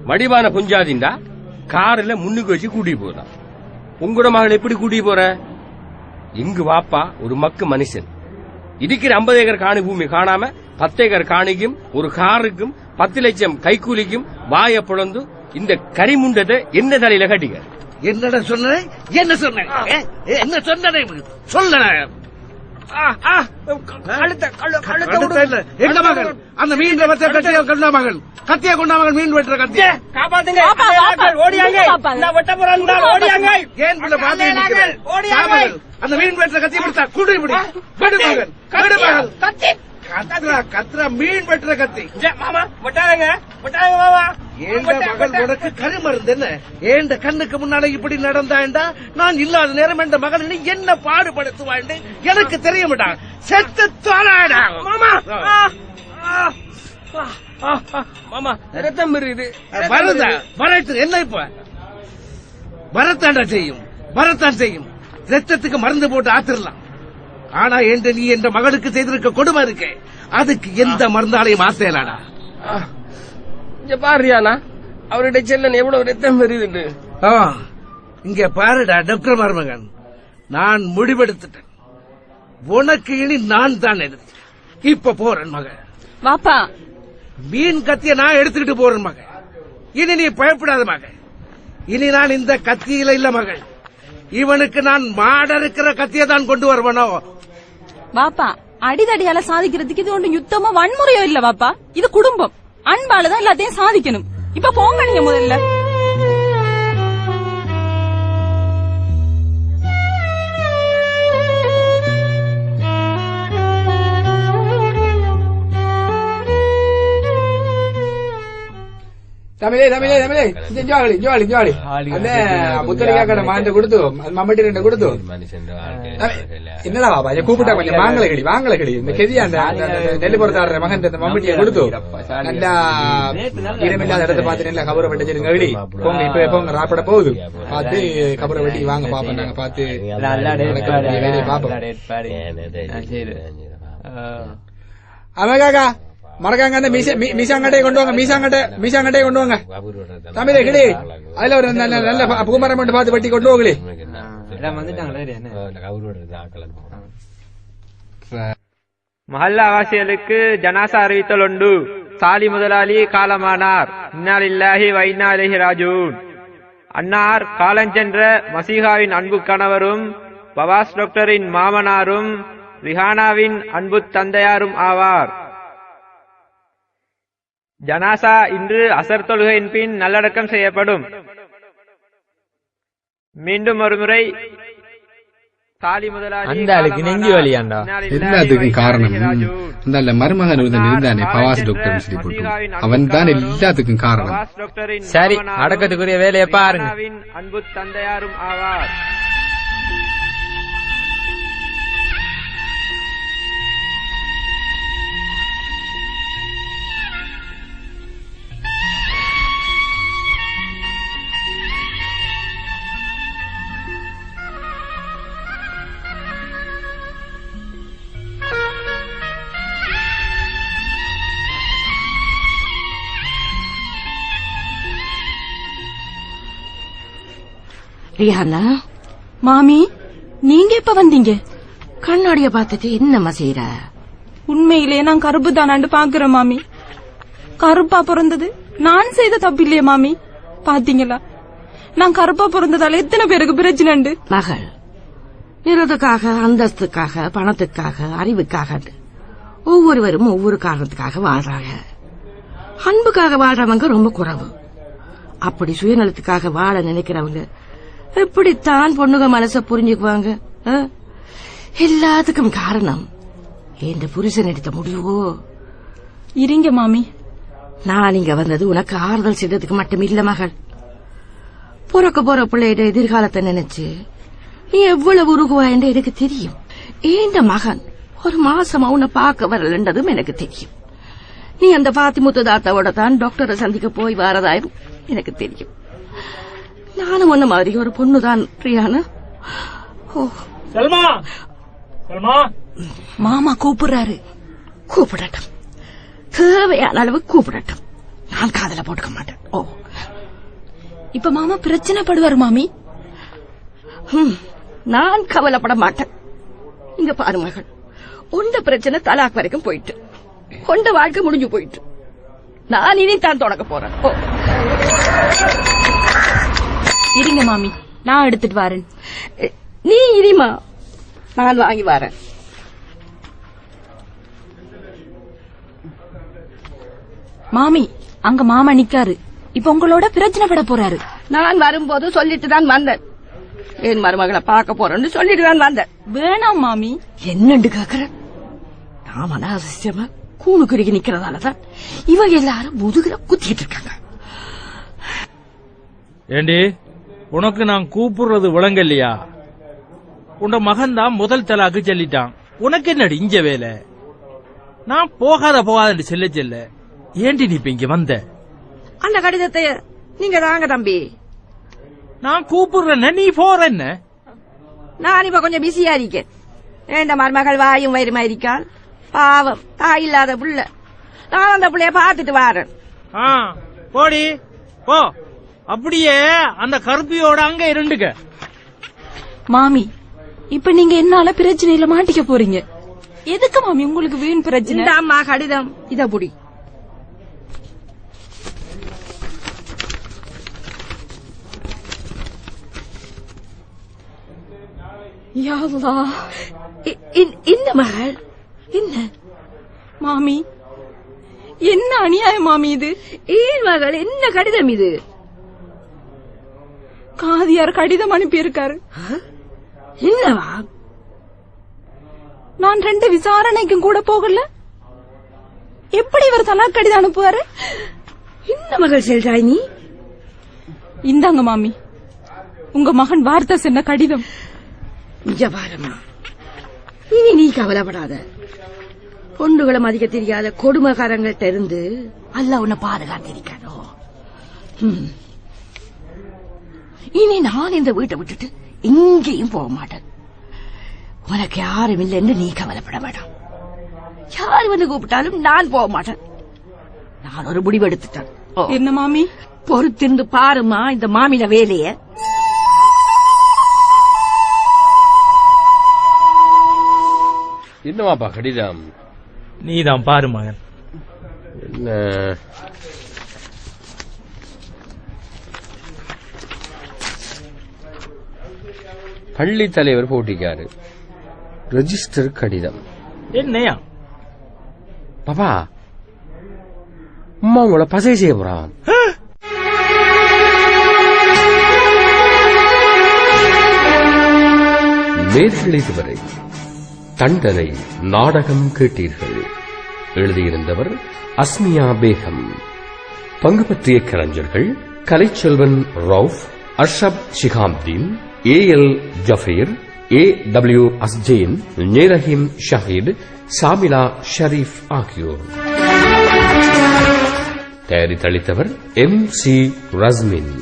வடிவான புஞ்சாதிண்டா காரில் முன்னுக்கு வச்சு கூட்டிட்டு போறான். உங்களோட மகள் எப்படி கூட்டிட்டு போற? இங்கு வாப்பா ஒரு மக்கு மனுஷன் இருக்கிற 50 ஏக்கர் காணி பூமி காணாம 10 ஏக்கர் காணிக்கும் ஒரு காருக்கும் 10 லட்சம் கைக்கூலிக்கும் வாய புலந்து இந்த கரிமுண்டத்தை என்ன தலையில கட்டிக்க. என்னடா சொன்ன? என்ன சொன்ன? என்ன சொன்ன? சொல்ல அந்த மீன் கத்திய கொண்டா மகள் கத்திய கொண்டா மகள் மீன் வெட்டுற கத்திய காப்பாத்துங்க. ஏன் பிள்ளை பாத்து அந்த மீன் வெட்டுற கத்திய கொடுத்தா குடி முடி மகள் கத்துறா கத்துறா மீன் வெட்டுற கத்தி. மாமா விட்டாங்க மாமா. ஏண்ட மகள் உனக்கு கருமருந்து என்ன? ஏண்ட கண்ணுக்கு முன்னால இப்படி நடந்தாண்டா நான் இல்லாத நேரம் என்ற மகள் என்ன பாடுபடுத்துவாண்டு எனக்கு தெரிய மாட்டான். செத்து தோலாடா மாமா. மாமா ரத்தம் வருது. வருதா? வரட்டு என்ன இப்ப வரத்தாண்டா செய்யும், வரத்தான் செய்யும். ரத்தத்துக்கு மருந்து போட்டு ஆத்திரலாம். ஆனா என்று நீ என்ற மகளுக்கு செய்திருக்க கொடுமை இருக்கு, அதுக்கு எந்த மருந்தாலையும் ஆசையலாடா. பாருயானா அவருடைய செல்லன் எவ்வளவு ரத்தம் வருது. இங்க பாருடா டாக்டர் மருமகன், நான் முடிவெடுத்துட்டேன். உனக்கு இனி நான் தான் எடுத்து இப்ப போறேன் மகன். வாப்பா மீன் கத்திய நான் எடுத்துக்கிட்டு போறேன் மகன். இனி நீ பயப்படாத மகன். இனி நான் இந்த கத்தியில இல்ல மகன், இவனுக்கு நான் மாட இருக்கிற கத்தியை தான் கொண்டு வருவனோ. வாப்பா அடிதடியால சாதிக்கிறதுக்கு இது ஒன்று யுத்தமோ வன்முறையோ இல்ல வாப்பா, இது குடும்பம். அன்பாலதான் எல்லாத்தையும் சாதிக்கணும். இப்ப போங்க நீங்க முதல்ல. தமிழே தமிழே தமிழே ஜோலி ஜோலி ஜோலி அந்த முத்தலிக்காக்கட மாண்ட கொடுத்து மம்மட்டி ரெண்டு கொடுத்து என்னடா பாபா கூப்பிட்டா கொஞ்சம் வாங்கல கடி இந்த கெதியாண்ட நெல்லு பொறுத்தாடுற மகன் இந்த மம்மட்டியை கொடுத்து நல்லா இடமில்லாத இடத்த பார்த்து நல்லா கபரை வெட்டிச்சிருங்க கடி போங்க. இப்ப போங்க ராப்பட போகுது பார்த்து கபரை வெட்டி வாங்க பாப்போம். நாங்க பார்த்து வேலையை பாப்போம். அவகாக்கா மறக்காங்க அந்த மீசாங்கட்டையை கொண்டு வாங்க. மீசாங்கட்டையை கொண்டு வாங்க தமிழே கிளி. அதுல ஒரு நல்ல பூமரம் மட்டும் பார்த்து வெட்டி கொண்டு வாங்களே. மஹல்லாவாசிகளுக்கு ஜனாசா அறிவித்தல் உண்டு. சாலி முதலாளி காலமானார். இன்னாலில்லாஹி வ இன்னா இலைஹி ராஜிஊன். அன்னார் காலஞ்சென்ற மசீஹாவின் அன்பு கணவரும் பவாஸ் டாக்டரின் மாமனாரும் ரிஹானாவின் அன்பு தந்தையாரும் ஆவார். ஜனாசா இன்று அசர் தொழுகையின் பின் நல்லடக்கம் செய்யப்படும். மீண்டும் ஒருமுறை சாலி முதலாளி அந்த ஆளுக்கு நெஞ்சு வலியாண்டா. எல்லாத்துக்கும் காரணம் அந்த மருமகன் இருந்தானே பவாஸ் டாக்டர் சொல்லி போட்டு அவன் தான் எல்லாத்துக்கும் காரணம். சரி அடக்கத்துக்குரிய வேலையை பாருங்க. அன்பு தந்தையாரும் ஆவார். ரியானா மாமி நீங்க எப்ப வந்தீங்க? கண்ணாடிய பார்த்துட்டு என்னம்மா செய்யற? உண்மையிலே நான் கருப்பு தானாண்டு பாக்குறேன் மாமி. கருப்பா பிறந்தது நான் செய்த தப்பு இல்லையே மாமி. பாத்தீங்களா நான் கருப்பா பிறந்ததால எத்தனை பேருக்கு பிரச்சனை. மகள் நிறத்துக்காக அந்தஸ்துக்காக பணத்துக்காக அறிவுக்காக ஒவ்வொருவரும் ஒவ்வொரு காரணத்துக்காக வாழ்றாங்க. அன்புக்காக வாழ்றவங்க ரொம்ப குறைவு. அப்படி சுயநலத்துக்காக வாழ நினைக்கிறவங்க எப்படித்தான் பொண்ணுங்க மனச புரிஞ்சுக்குவாங்க? எல்லாத்துக்கும் காரணம் என் புருஷன் எடுத்த முடிவோ. இருங்க மாமி, நான் இங்க வந்தது உனக்கு ஆறுதல் செய்யறதுக்கு மட்டும் இல்ல மகள். பிறக்க போற பிள்ளையோட எதிர்காலத்தை நினைச்சு நீ எவ்வளவு உருகுவா என்று எனக்கு தெரியும். ஏண்ட மகன் ஒரு மாசமா உன்னை பார்க்க வரலன்றதும் எனக்கு தெரியும். நீ அந்த பாத்திமுத்து தாத்தாவோட தான் டாக்டரை சந்திக்க போய் வரதாயும் எனக்கு தெரியும். நானும் ஒன்ன மாதிரி ஒரு பொண்ணுதான் பிரியானா. மாமா கூப்பிடுறாரு. கூப்பிடட்டும், தேவையான அளவு கூப்பிடட்டும். நான் காதல போட்டுக்க மாட்டேன். ஓ இப்ப மாமா பிரச்சனைப்படுவாரு மாமி. நான் கவலைப்பட மாட்டேன். இங்க பாரு மகள், உண்ட பிரச்சனை தலாக் வரைக்கும் போயிட்டு, கொண்ட வாழ்க்கை முடிஞ்சு போயிட்டு, நான் இனி தான் தொடங்க போறேன். இருங்க மாமி, நான் எடுத்துட்டு வரேன். நீ இனிமா, நான் வாங்கி வரேன். மாமி, அங்க மாமா நிக்காரு. இப்ப உங்களோட பிரச்சனைப்பட போறாரு. நான் வரும்போது சொல்லிட்டு தான் வந்தேன். என் மருமகளை பார்க்க போறேன்னு சொல்லிட்டு தான் வந்தேன். வேணாம் மாமி. என்னண்டு கேக்குறேன்? நாம அனாவசியமா கூணு குறுகி நிக்கிறதாலதான் இவங்க எல்லாரும் முதுகுல குத்திட்டு இருக்காங்க. ஏண்டி, உனக்கு நான் கூப்பிடுறது விளங்கலையா? உன் மகன் தான் முதல் தலாக்கு சொல்லிட்டான். உனக்கு என்னடி இங்க வேலை? நான் போகாத செல்ல ஏண்டி நீ இப்ப இங்க வந்த? அந்த கடிதத்தை நீங்க தாங்க தம்பி. நான் கூப்பிடுறேன்ன, நீ போற என்ன? நான் இப்ப கொஞ்சம் பிஸியா இருக்கேன். என் மருமகள் வாயும் வயிறுமா இருக்காள். பாவம், தாய் இல்லாத புள்ள. நான் அந்த புள்ளைய பாத்துட்டு வரேன். போடி போ. அப்படியே அந்த கருப்பியோட அங்க இருந்துக்க. மாமி, இப்ப நீங்க என்னால பிரச்சனையில மாட்டிக்க போறீங்க. எதுக்கு மாமி உங்களுக்கு வீண் பிரச்சனை? இந்த அம்மா கடிதம் இத புடி. யா அல்லாஹ். இந்த மகள் என்ன மாமி, என்ன அநியாயம் மாமி இது? ஏன் மகள், என்ன கடிதம் இது? காதியார் கடிதம் அனுப்பி இருக்காரு. என்னவா? நான் 2 விசாரணைக்கும் கூட போகல. எப்படி இவர் தலாக் கடிதம் அனுப்புவாரு? இந்த மகள் செல்றாய் நீ? இந்தாங்க மாமி, உங்க மகன் வார்த்தை சொன்ன கடிதம். இங்க பாருமா, இனி நீ கவலைப்படாத. பொண்டுகளை மதிக்க தெரியாத கொடுமைக்காரங்கள்ட்ட இருந்து அல்லாஹ் உன்னை பாதுகாத்திருக்கானோ. இனி நான் இந்த வீட்டை விட்டுட்டு எங்கேயும் போக மாட்டேன். உனக்கு யாரும் இல்லைன்னு நீ கவலைப்பட வேண்டாம். யார் வந்து கூப்பிட்டாலும் நான் போக மாட்டேன். நான் ஒரு முடிவு எடுத்துட்டேன். என்ன மாமி? பொறுத்திருந்து பாருமா இந்த மாமின வேலைய. என்னவாப்பா கடிதம்? நீதான் பாரு மகன். என்ன பள்ளி தலைவர் போட்டிக்காரு. ரெஜிஸ்டர் கடிதம். என்னையா பாப்பா, அம்மா உங்களை பசை செய்ய போறான். நேர்களை இதுவரை தண்டனை நாடகம் கேட்டீர்கள். எழுதியிருந்தவர் அஸ்மியா பேகம். பங்கு பற்றிய கலைஞர்கள் கலைச்செல்வன் ரவுஃப், அர்ஷப் ஷிகாப்தீன், ஏஎல் ஜஃபீர், ஏ.டபிள்யூ. அஸ்ஜெயின், நேரஹிம் ஷஹீத், சாமிலா ஷரீப் ஆகியோர். தயாரித்தளித்தவர் MC ரஸ்மின்.